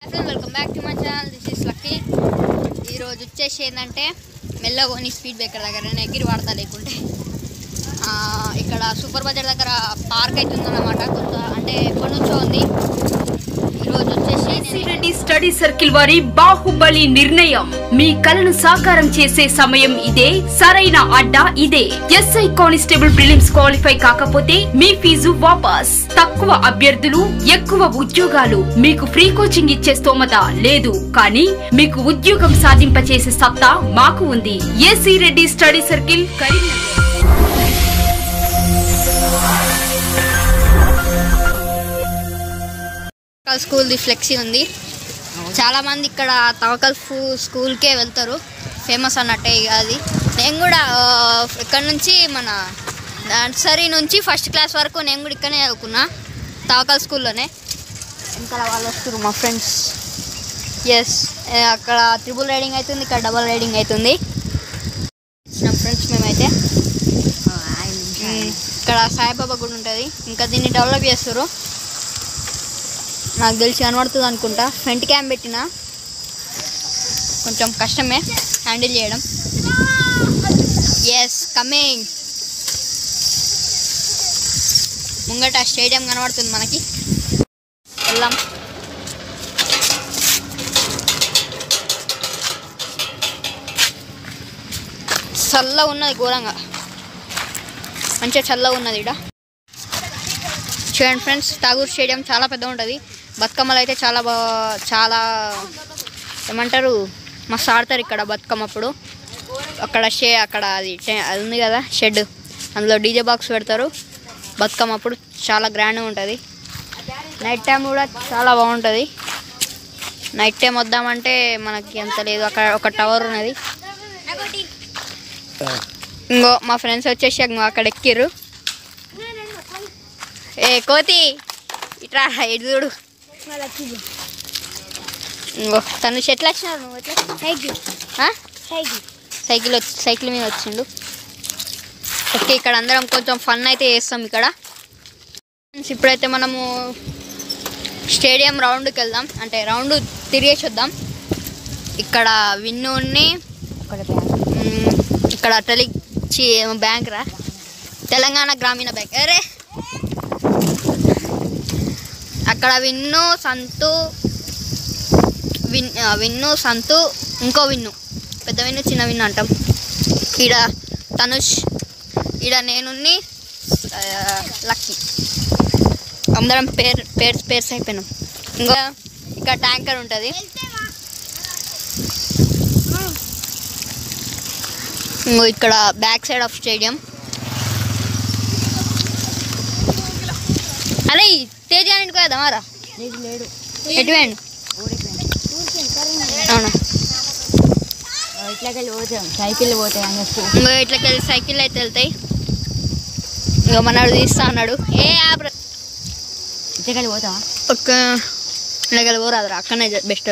Welcome back to my channel. This is lucky. ఈరోజు వచ్చేసి ఏంటంటే మెల్లగోని స్పీడ్ బ్రేకర్ దగ్గర నేను ఎగిరి వాడతా, లేకుంటే ఇక్కడ సూపర్ బజార్ దగ్గర పార్క్ అవుతుందన్నమాట. కొంత అంటే ఎప్పటి నుంచో ఉంది. ఈరోజు వచ్చేసి రెడ్డి స్టడీ సర్కిల్ వారి బాహుబలి నిర్ణయం. మీ కలను సాకారం చేసే సమయం ఇదే, సరైన అడ్డా ఇదే. ఎస్ఐ కానిస్టేబుల్ ప్రిలిమ్స్ క్వాలిఫై కాకపోతే మీ ఫీజు వాపస్. తక్కువ అభ్యర్థులు, ఎక్కువ ఉద్యోగాలు. మీకు ఫ్రీ కోచింగ్ ఇచ్చే స్తోమత లేదు, కానీ మీకు ఉద్యోగం సాధింపచేసే సత్తా మాకు ఉంది. AC Reddy study circle, Karimnagar. School the flexi ఉంది. చాలా మంది ఇక్కడ తవకల్ స్కూల్కే వెళ్తారు, ఫేమస్ అన్నట్టే. అది నేను కూడా ఇక్కడ నుంచి మన నర్సరీ నుంచి ఫస్ట్ క్లాస్ వరకు నేను కూడా ఇక్కడనే చదువుకున్నా, తవకల్ స్కూల్లోనే. ఇంకా వాళ్ళు వస్తారు మా ఫ్రెండ్స్. ఎస్, అక్కడ ట్రిపుల్ రైడింగ్ అవుతుంది, ఇక్కడ డబల్ రైడింగ్ అవుతుంది. నా ఫ్రెండ్స్ మేమైతే ఇక్కడ సాయిబాబా గుడి ఉంటుంది. ఇంకా దీన్ని డెవలప్ చేస్తారు, నాకు తెలిసి కనబడుతుంది అనుకుంటా. ఫ్రంట్ క్యామ్ పెట్టిన కొంచెం కష్టమే హ్యాండిల్ చేయడం. Yes, coming. ముంగట స్టేడియం కనబడుతుంది మనకి, వెళ్దాం. చల్లగా ఉన్నది, ఘోరంగా మంచిగా చల్లగా ఉన్నది ఇక్కడ. చూడండి ఫ్రెండ్స్, ఠాగూర్ స్టేడియం చాలా పెద్ద ఉంటుంది. బతుకమ్మలు అయితే చాలా ఏమంటారు, మస్తు ఆడతారు ఇక్కడ బతుకమ్మ అప్పుడు. అక్కడ అది ఉంది కదా షెడ్, అందులో డీజే బాక్స్ పెడతారు. బతుకమ్మ అప్పుడు చాలా గ్రాండ్గా ఉంటుంది. నైట్ టైం కూడా చాలా బాగుంటుంది. నైట్ టైం వద్దామంటే మనకి ఎంత లేదు. అక్కడ ఒక టవర్ ఉన్నది. ఇంకో మా ఫ్రెండ్స్ వచ్చేసి అక్కడ ఎక్కిర్రు. ఏ కోతి ఇట్రా, ఇటు చూడు. ఇంకో తను ఎట్లా వచ్చినారు? నువ్వు ఎట్లా? సైకిల్ మీద వచ్చిండు. ఓకే, ఇక్కడ అందరం కొంచెం ఫన్ అయితే చేస్తాం ఇక్కడ. ఇప్పుడైతే మనము స్టేడియం రౌండ్కి వెళ్దాం, అంటే రౌండ్ తిరిగేసి వద్దాం. ఇక్కడ విన్నుని ఇక్కడ బ్యాంక్ రా, తెలంగాణ గ్రామీణ బ్యాంక్. అరే అక్కడ విన్ను సంతు ఇంకో విన్ను, పెద్ద విన్ను చిన్న విన్ను అంటాం. ఈడ తనుష్, ఈడ నేనున్ని లక్కీ, అందరం పేర్స్ అయిపోయినాం. ఇంకో ఇక్కడ ట్యాంకర్ ఉంటుంది. ఇంకో ఇక్కడ బ్యాక్ సైడ్ ఆఫ్ స్టేడియం. అలా తేజ ఇంటికి పోయేద్దామారా? ఎటువేండి? అవునా, ఇట్లకెళ్ళి పోతాం, సైకిల్ పోతాయి అన్నట్టు. ఇంకో ఇట్లకెళ్ళి సైకిల్ అయితే వెళ్తాయి. ఇంకో మనవాడు తీస్తా అన్నాడు. ఇట్లకెళ్ళి పోతావా? ఒక్క ఇట్లకెళ్ళి పోరాదురా, అక్కడనే బెస్ట్.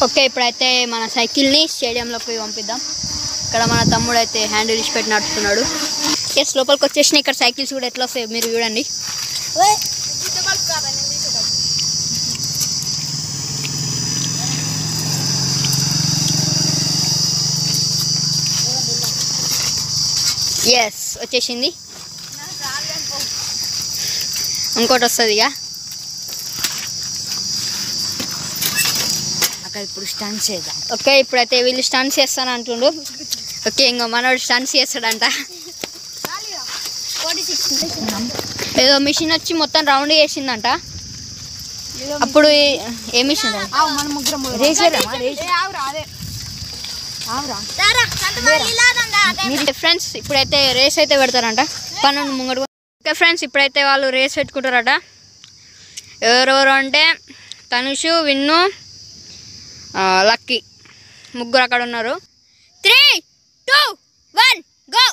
ఓకే, ఇప్పుడైతే మన సైకిల్ని స్టేడియంలో పోయి పంపిద్దాం. ఇక్కడ మన తమ్ముడు అయితే హ్యాండిల్ ఇచ్చి పెట్టి నడుపుతున్నాడు. ఎస్, లోపలికి వచ్చేసిన ఇక్కడ సైకిల్స్ కూడా ఎట్లా వస్తాయి మీరు చూడండి. ఎస్, వచ్చేసింది. ఇంకోటి వస్తుంది ఇక. అక్కడ ఇప్పుడు స్టన్స్ చేద్దాం. ఓకే, ఇప్పుడైతే వీళ్ళు స్టన్స్ చేస్తాను అంటుండు. ఓకే, ఇంకో మనోడు స్టన్స్ చేస్తాడంట. ఏదో మిషన్ వచ్చి మొత్తం రౌండ్ చేసిందంట. అప్పుడు ఏ మిషన్? ఫ్రెండ్స్, ఇప్పుడైతే రేస్ అయితే పెడతారంట. 12 ముంగడు. ఓకే ఫ్రెండ్స్, ఇప్పుడైతే వాళ్ళు రేస్ పెట్టుకుంటారట. ఎవరెవరు అంటే తనుషు, విన్ను, లక్కీ, ముగ్గురు అక్కడ ఉన్నారు. 3, 2, 1 గో.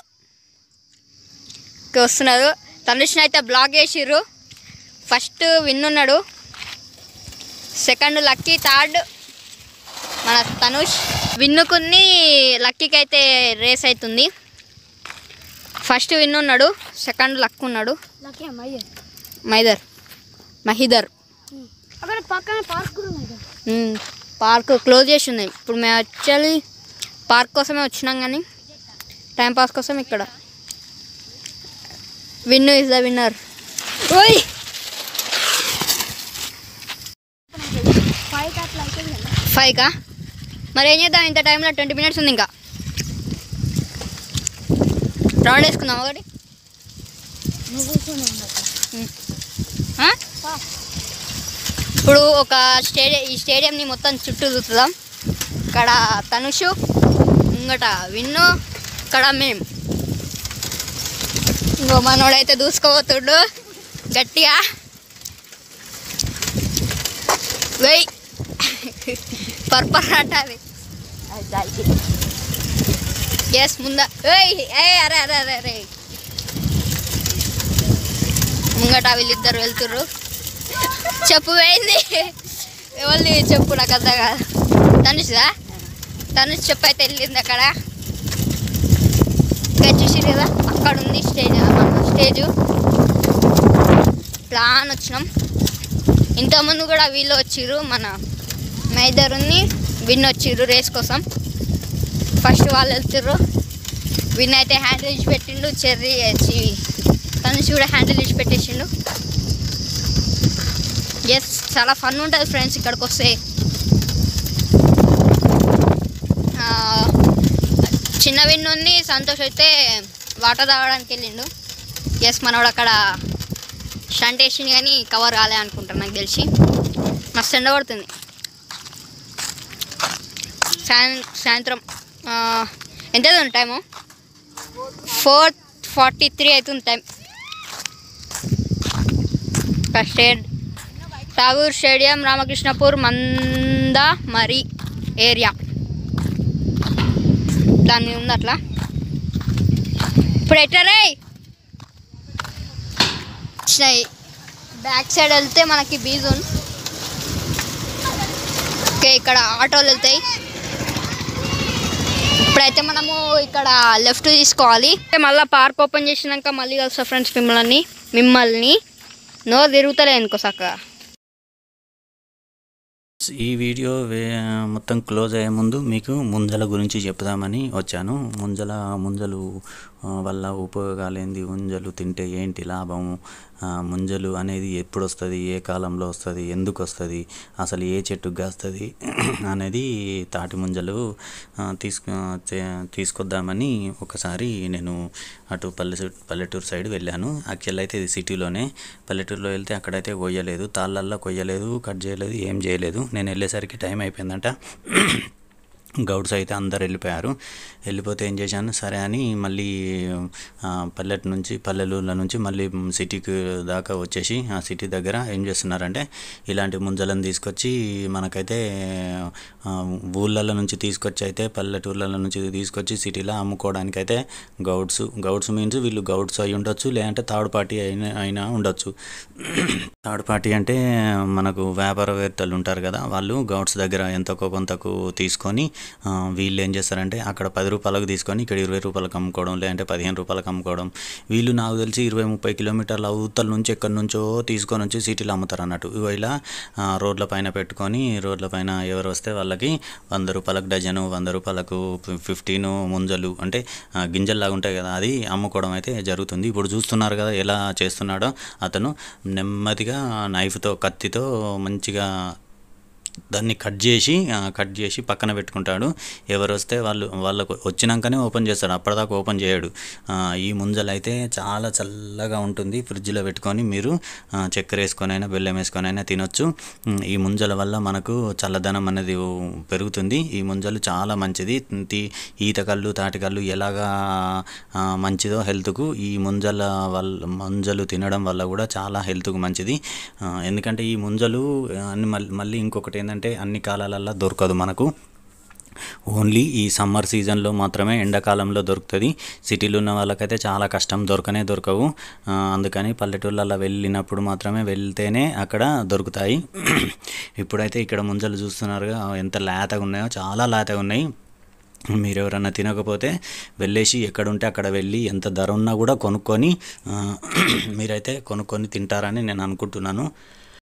వస్తున్నారు. తనుష్ని అయితే బ్లాక్ చేసిర్రు. ఫస్ట్ విన్నున్నాడు, సెకండ్ లక్కీ, థర్డ్ మన తనుష్. విన్నుకుని లక్కీకి అయితే రేస్ అవుతుంది. ఫస్ట్ విన్నున్నాడు, సెకండ్ లక్ ఉన్నాడు. మహిదర్ అక్కడ పక్కన పార్క్ కూడా ఉంది. పార్క్ క్లోజ్ చేసి ఉంది. ఇప్పుడు మేము యాక్చువల్లీ పార్క్ కోసమే వచ్చినాం, కానీ టైంపాస్ కోసం ఇక్కడ. విన్ను ఇస్ ద విన్నర్. ఓయ్ 5కా? మరి ఏం చేద్దాం, ఇంత టైంలో 20 minutes ఉంది. ఇంకా రౌండ్ వేసుకుందాం ఒకటి. ఇప్పుడు ఒక ఈ స్టేడియంని మొత్తం చుట్టూ చూద్దాం. ఇక్కడ తనుషు, ఇంకట విన్ను, ఇక్కడ మేము. ఇంకో మనోడైతే దూసుకోబోతుడు గట్టిగా. వెయ్ పర్పర్ అంటాది. ఎస్ ముందా. అరే అరే అరే అరే ముంగట వీళ్ళిద్దరు వెళ్తుర్రు. చెప్పు పోయింది. ఎవరిది చెప్పు నాకు అర్థం కాదు. తనుష్ చెప్పు అయితే వెళ్ళింది అక్కడ. ఇంకా చూసిరు కదా అక్కడ ఉంది స్టేజు. ప్లాన్ వచ్చినాం. ఇంతకుముందు కూడా వీళ్ళు వచ్చిర్రు, మన మైదరుని విన్ వచ్చిర్రు రేస్ కోసం. ఫస్ట్ వాళ్ళు వెళ్తుర్రు. విన్ అయితే హ్యాండిల్ ఇచ్చి పెట్టిండు. చెర్రీ తనుష్ కూడా హ్యాండిల్ ఇచ్చి పెట్టేసిండు. ఎస్ చాలా ఫన్ ఉంటుంది ఫ్రెండ్స్ ఇక్కడికి వస్తే. చిన్న విన్నుని సంతోష్ అయితే వాటర్ తాగడానికి వెళ్ళిండు. ఎస్ మనోడు అక్కడ స్టంట్ వేసిండు కానీ కవర్ కాలే అనుకుంటాను నాకు తెలిసి. మస్తు ఎండ పడుతుంది. సాయంత్రం ఎంత అవుతుంది టైము? 4:43 అవుతుంది time. Tagore stadium, Ramakrishnapur, Mandamarri area దాని మీద ఉంది అట్లా. ఇప్పుడు ఎట్లరే బ్యాక్ సైడ్ వెళ్తే మనకి బీజోన్. ఓకే ఇక్కడ ఆటోలు వెళ్తాయి. ఇప్పుడైతే మనము ఇక్కడ లెఫ్ట్ తీసుకోవాలి. మళ్ళీ పార్క్ ఓపెన్ చేసినాక మళ్ళీ కలుస్తా ఫ్రెండ్స్ మిమ్మల్ని. నోరు తిరుగుతలే అనుకో చక్కగా. ఈ వీడియో మొత్తం క్లోజ్ అయ్యే ముందు మీకు ముంజల గురించి చెప్దామని వచ్చాను. ముంజలు వల్ల ఉపయోగాలు ఏంది, ముంజలు తింటే ఏంటి లాభము, ముంజలు అనేది ఎప్పుడు వస్తుంది, ఏ కాలంలో వస్తుంది, ఎందుకు వస్తుంది, అసలు ఏ చెట్టుకు కాస్తుంది అనేది తాటి ముంజలు తీసుకొద్దామని ఒకసారి నేను అటు పల్లెటూరు సైడ్ వెళ్ళాను. యాక్చువల్ అయితే ఇది సిటీలోనే. పల్లెటూరులో వెళ్తే అక్కడైతే కొయ్యలేదు, తాళ్ళల్లో కొయ్యలేదు, కట్ చేయలేదు, ఏం చేయలేదు. నేను వెళ్ళేసరికి టైం అయిపోయిందంట. గౌడ్స్ అయితే అందరు వెళ్ళిపోతే ఏం చేశాను, సరే అని మళ్ళీ పల్లెలూళ్ళ నుంచి మళ్ళీ సిటీకి దాకా వచ్చేసి ఆ సిటీ దగ్గర ఏం చేస్తున్నారంటే ఇలాంటి ముంజలను తీసుకొచ్చి మనకైతే ఊళ్ళ నుంచి తీసుకొచ్చి అయితే పల్లెటూళ్ళ నుంచి తీసుకొచ్చి సిటీలో అమ్ముకోవడానికి అయితే గౌడ్స్ మీన్స్ వీళ్ళు గౌడ్స్ అయి ఉండొచ్చు, లేదంటే థర్డ్ పార్టీ అయినా ఉండొచ్చు. థర్డ్ పార్టీ అంటే మనకు వ్యాపారవేత్తలు ఉంటారు కదా, వాళ్ళు గౌడ్స్ దగ్గర ఎంతకో కొంతకు తీసుకొని వీళ్ళు ఏం చేస్తారంటే అక్కడ 10 రూపాయలకు తీసుకొని ఇక్కడ 20 రూపాయలకు అమ్ముకోవడం, లేదంటే 15 రూపాయలకు అమ్ముకోవడం. వీళ్ళు నాకు తెలిసి 20-30 కిలోమీటర్ల అవతల నుంచి ఎక్కడి నుంచో తీసుకొని వచ్చి సిటీలో అమ్ముతారు అన్నట్టు. ఇలా రోడ్ల పైన పెట్టుకొని రోడ్ల పైన ఎవరు వస్తే వాళ్ళకి 100 రూపాయలకు డజను, 100 రూపాయలకు 15 ముంజలు అంటే గింజల్లాగా ఉంటాయి కదా, అది అమ్ముకోవడం అయితే జరుగుతుంది. ఇప్పుడు చూస్తున్నారు కదా ఎలా చేస్తున్నాడో అతను. నెమ్మదిగా నైఫ్తో కత్తితో మంచిగా దాన్ని కట్ చేసి పక్కన పెట్టుకుంటాడు. ఎవరు వస్తే వాళ్ళకు వచ్చినాకనే ఓపెన్ చేస్తాడు, అప్పటిదాకా ఓపెన్ చేయడు. ఈ ముంజలు అయితే చాలా చల్లగా ఉంటుంది. ఫ్రిడ్జ్లో పెట్టుకొని మీరు చక్కెర వేసుకొని అయినా బెల్లం వేసుకొని అయినా తినొచ్చు. ఈ ముంజల వల్ల మనకు చల్లదనం అనేది పెరుగుతుంది. ఈ ముంజలు చాలా మంచిది. ఈతకళ్ళు తాటికళ్ళు ఎలాగా మంచిదో హెల్త్కు, ఈ ముంజలు తినడం వల్ల కూడా చాలా హెల్త్కు మంచిది. ఎందుకంటే ఈ ముంజలు మళ్ళీ ఇంకొకటి ఏంటంటే అన్ని కాలాలల్లో దొరకదు మనకు. ఓన్లీ ఈ సమ్మర్ సీజన్లో మాత్రమే, ఎండాకాలంలో దొరుకుతుంది. సిటీలో ఉన్న వాళ్ళకైతే చాలా కష్టం, దొరకవు. అందుకని పల్లెటూళ్ళల్లో వెళ్ళినప్పుడు మాత్రమే వెళ్తేనే అక్కడ దొరుకుతాయి. ఇప్పుడైతే ఇక్కడ ముంజలు చూస్తున్నారుగా ఎంత లేతగా ఉన్నాయో, చాలా లేతగా ఉన్నాయి. మీరు ఎవరన్నా తినకపోతే వెళ్ళేసి ఎక్కడుంటే అక్కడ వెళ్ళి ఎంత ధర ఉన్నా కూడా కొనుక్కొని మీరైతే కొనుక్కొని తింటారని నేను అనుకుంటున్నాను.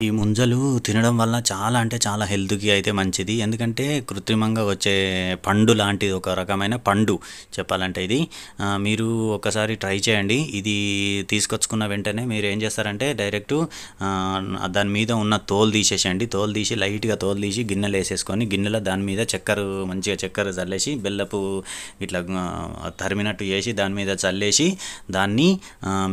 ఈ ముంజలు తినడం వల్ల చాలా అంటే చాలా హెల్త్కి అయితే మంచిది. ఎందుకంటే కృత్రిమంగా వచ్చే పండు లాంటిది, ఒక రకమైన పండు చెప్పాలంటే ఇది. మీరు ఒకసారి ట్రై చేయండి. ఇది తీసుకొచ్చుకున్న వెంటనే మీరు ఏం చేస్తారంటే డైరెక్ట్ దాని మీద ఉన్న తోలు తీసేసేయండి. తోలు తీసి లైట్గా తోలు తీసి గిన్నెలు వేసేసుకొని, గిన్నెలో దాని మీద మంచిగా చక్కెర చల్లేసి, బెల్లపు ఇట్లా తరిమినట్టు చేసి దాని మీద చల్లేసి దాన్ని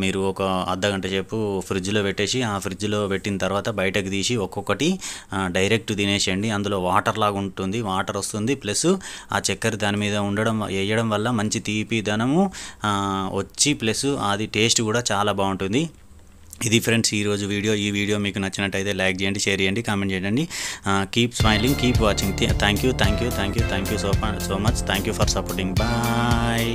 మీరు ఒక అర్ధగంట సేపు ఫ్రిడ్జ్లో పెట్టేసి, ఆ ఫ్రిడ్జ్లో పెట్టిన తర్వాత బయటకు తీసి ఒక్కొక్కటి డైరెక్ట్ తినేసేయండి. అందులో వాటర్ లాగా ఉంటుంది, వాటర్ వస్తుంది, ప్లస్ ఆ చక్కెర దాని మీద వేయడం వల్ల మంచి తీపిదనము వచ్చి ప్లస్ అది టేస్ట్ కూడా చాలా బాగుంటుంది. ఇది ఫ్రెండ్స్ ఈరోజు వీడియో. ఈ వీడియో మీకు నచ్చినట్టయితే లైక్ చేయండి, షేర్ చేయండి, కామెంట్ చేయండి. Keep smiling, keep watching. Thank you so much. Thank you for supporting. Bye.